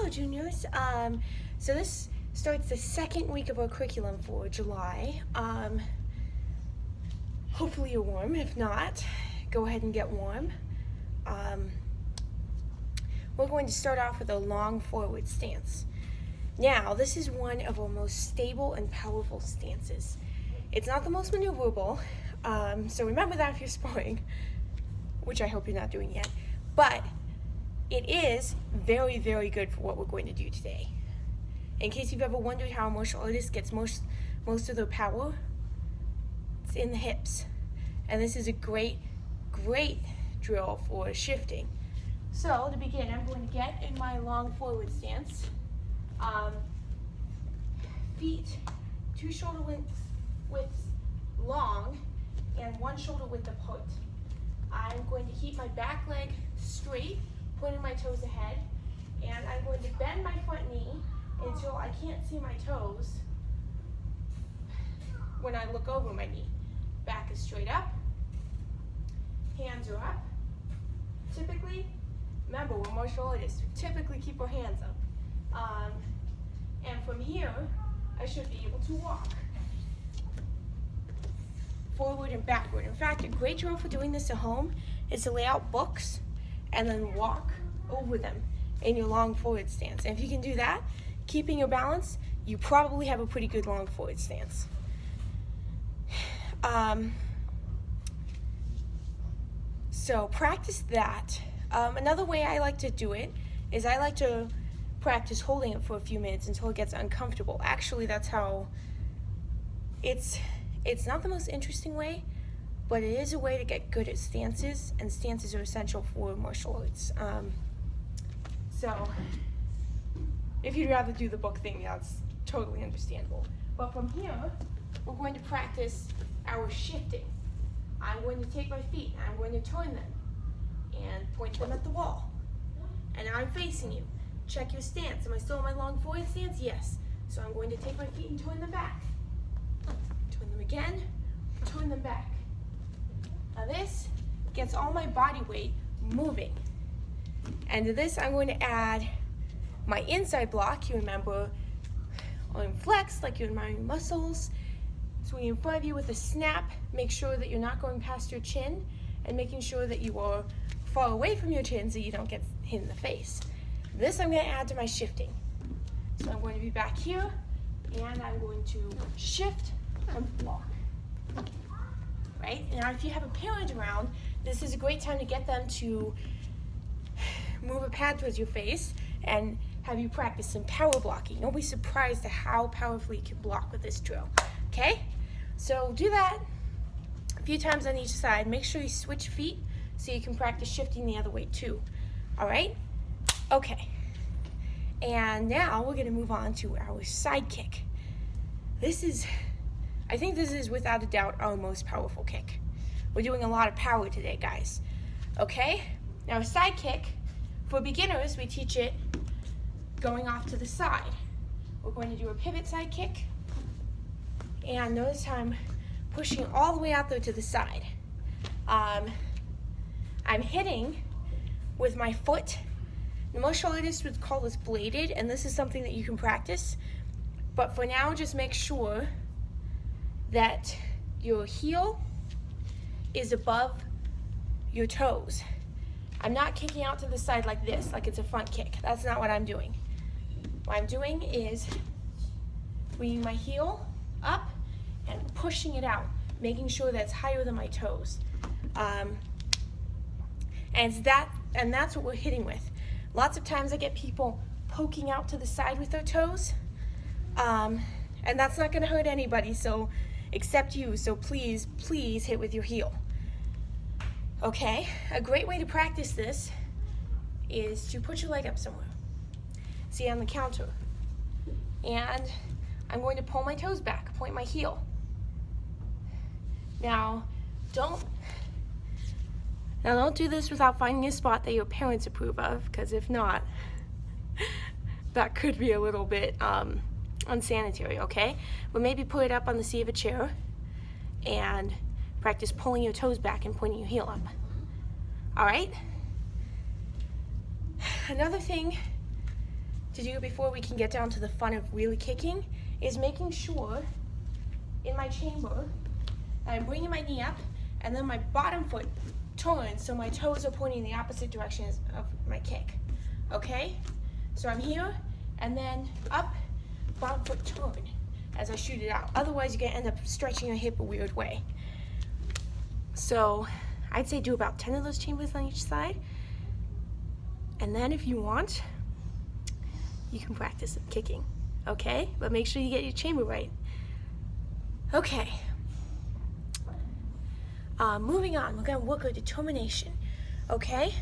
SWMA Juniors. So this starts the second week of our curriculum for July. Hopefully you're warm. If not, go ahead and get warm. We're going to start off with a long forward stance. Now, this is one of our most stable and powerful stances. It's not the most maneuverable, so remember that if you're sparring, which I hope you're not doing yet, but it is very, very good for what we're going to do today. In case you've ever wondered how a martial artist gets most of their power, it's in the hips. And this is a great drill for shifting. So to begin, I'm going to get in my long forward stance. Feet 2 shoulder widths long and 1 shoulder width apart. I'm going to keep my back leg straight, pointing my toes ahead, and I'm going to bend my front knee until I can't see my toes when I look over my knee. Back is straight up, hands are up. Typically, remember, we're martial artists, we typically keep our hands up. And from here, I should be able to walk forward and backward. In fact, a great drill for doing this at home is to lay out books and then walk over them in your long forward stance. And if you can do that, keeping your balance, you probably have a pretty good long forward stance. So practice that. Another way I like to do it is I like to practice holding it for a few minutes until it gets uncomfortable. Actually, that's how it's not the most interesting way, but it is a way to get good at stances, and stances are essential for martial arts. So if you'd rather do the book thing, that's totally understandable. But from here, we're going to practice our shifting. I'm going to take my feet, and I'm going to turn them and point them at the wall. And I'm facing you. Check your stance. Am I still in my long forward stance? Yes. So I'm going to take my feet and turn them back. Turn them again, turn them back. Now this gets all my body weight moving. And to this, I'm going to add my inside block. You remember, arm flex, like you're admiring your muscles. Swing in front of you with a snap. Make sure that you're not going past your chin, and making sure that you are far away from your chin so you don't get hit in the face. This I'm going to add to my shifting. So I'm going to be back here, and I'm going to shift and block. Right? Now if you have a parent around, this is a great time to get them to move a pad towards your face and have you practice some power blocking. You'll be surprised at how powerfully you can block with this drill. Okay? So do that a few times on each side. Make sure you switch feet so you can practice shifting the other way too. All right? Okay. And now we're going to move on to our side kick. I think this is without a doubt our most powerful kick. We're doing a lot of power today, guys. Okay? Now a side kick, for beginners, we teach it going off to the side. We're going to do a pivot side kick. And notice how I'm pushing all the way out there to the side. I'm hitting with my foot. The martial artists would call this bladed, and this is something that you can practice. But for now, just make sure that your heel is above your toes. I'm not kicking out to the side like this, like it's a front kick. That's not what I'm doing. What I'm doing is bringing my heel up and pushing it out, making sure that's higher than my toes. And that's what we're hitting with. Lots of times I get people poking out to the side with their toes, and that's not going to hurt anybody, so except you. So please hit with your heel. Okay, a great way to practice this is to put your leg up somewhere. See, on the counter. And I'm going to pull my toes back, point my heel. Now, don't do this without finding a spot that your parents approve of, because if not, that could be a little bit unsanitary, okay? But maybe put it up on the seat of a chair and practice pulling your toes back and pointing your heel up. All right? Another thing to do before we can get down to the fun of really kicking is making sure in my chamber that I'm bringing my knee up and then my bottom foot turns so my toes are pointing in the opposite direction of my kick. Okay? So I'm here and then up, bottom foot turn as I shoot it out. Otherwise you're going to end up stretching your hip a weird way. So I'd say do about 10 of those chambers on each side. And then if you want, you can practice some kicking. Okay? But make sure you get your chamber right. Okay. Moving on, we're going to work on determination. Okay?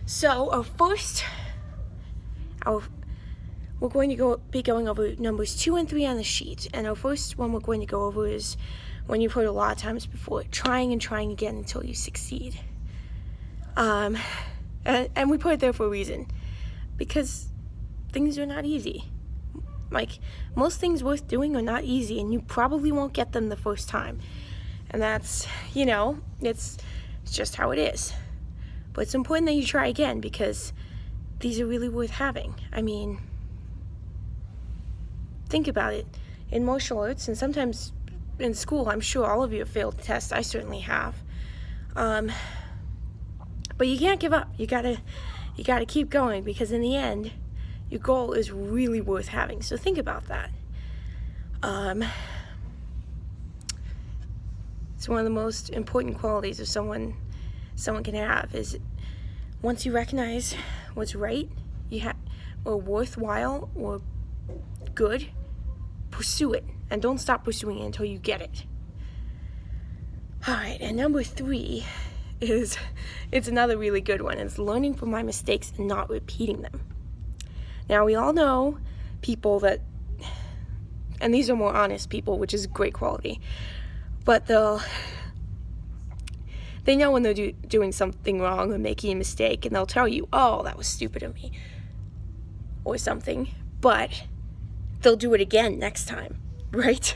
So we're going to be going over numbers 2 and 3 on the sheet. And our first one we're going to go over is when you've heard a lot of times before, trying and trying again until you succeed. And we put it there for a reason, because things are not easy. Like, most things worth doing are not easy, and you probably won't get them the first time. And that's, it's just how it is. But it's important that you try again, because these are really worth having. I mean, think about it. In martial arts, and sometimes in school, I'm sure all of you have failed tests. I certainly have. But you can't give up. You gotta keep going, because in the end, your goal is really worth having. So think about that. It's one of the most important qualities of someone can have, is once you recognize what's right, or worthwhile, or good, pursue it, and don't stop pursuing it until you get it. All right, and number 3 it's another really good one. It's learning from my mistakes and not repeating them. Now, we all know people that, and these are more honest people, which is a great quality, but they know when they're doing something wrong or making a mistake, and they'll tell you, oh, that was stupid of me, or something, but they'll do it again next time, right?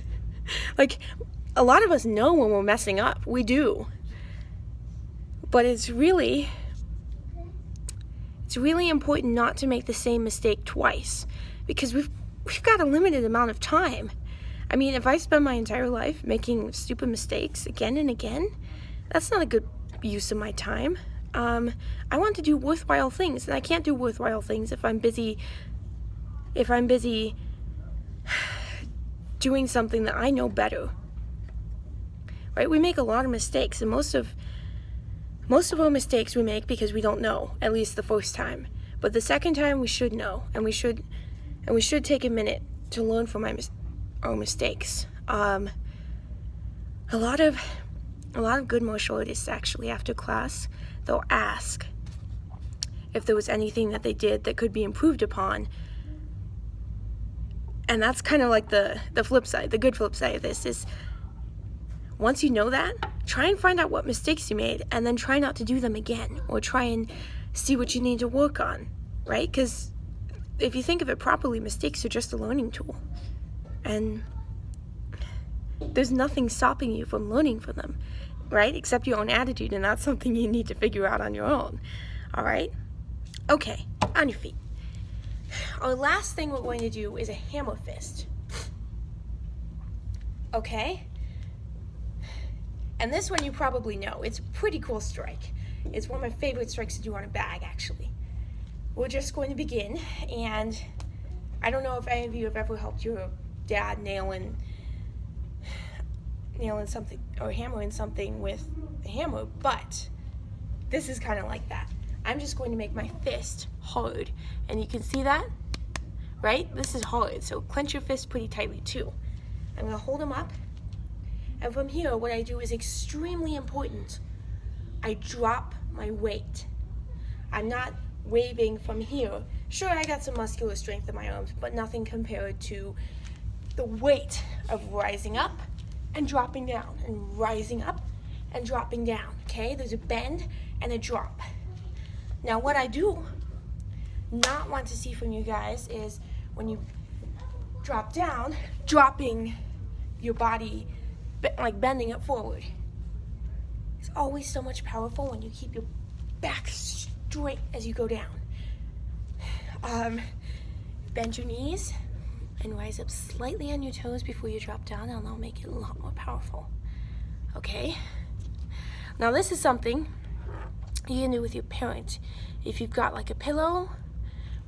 Like, a lot of us know when we're messing up. We do. But it's really important not to make the same mistake twice, because we've got a limited amount of time. I mean, if I spend my entire life making stupid mistakes again and again, that's not a good use of my time. I want to do worthwhile things, and I can't do worthwhile things if I'm busy doing something that I know better. Right? We make a lot of mistakes, and most of our mistakes we make because we don't know, at least the first time. But the second time we should know, and we should take a minute to learn from our mistakes. A lot of good martial artists, actually, after class, they'll ask if there was anything that they did that could be improved upon. And that's kind of like the flip side, the good flip side of this is, once you know that, try and find out what mistakes you made, and then try not to do them again, or try and see what you need to work on, right? Because if you think of it properly, mistakes are just a learning tool, and there's nothing stopping you from learning from them, right? Except your own attitude, and that's something you need to figure out on your own, all right? Okay, on your feet. Our last thing we're going to do is a hammer fist, okay? And this one you probably know. It's a pretty cool strike. It's one of my favorite strikes to do on a bag, actually. We're just going to begin, and I don't know if any of you have ever helped your dad nailing something or hammering something with a hammer, but this is kind of like that. I'm just going to make my fist hard, and you can see that, right? This is hard, so clench your fist pretty tightly too. I'm going to hold them up. And from here, what I do is extremely important. I drop my weight. I'm not waving from here. Sure, I got some muscular strength in my arms, but nothing compared to the weight of rising up and dropping down, and rising up and dropping down, okay? There's a bend and a drop. Now, what I do not want to see from you guys is when you drop down, dropping your body, like bending it forward. It's always so much powerful when you keep your back straight as you go down. bend your knees and rise up slightly on your toes before you drop down, and that'll make it a lot more powerful. Okay? Now this is something you can do with your parent. If you've got like a pillow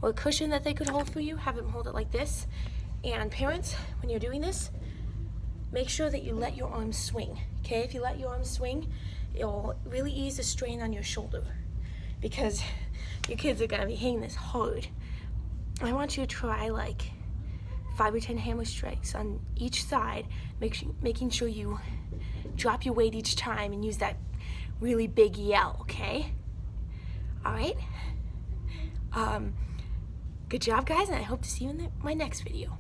or a cushion that they could hold for you, have them hold it like this. And parents, when you're doing this, make sure that you let your arms swing. Okay? If you let your arms swing, it'll really ease the strain on your shoulder, because your kids are gonna be hitting this hard. I want you to try like 5 or 10 hammer strikes on each side, making sure you drop your weight each time and use that really big yell, okay? All right? Good job, guys, and I hope to see you in my next video.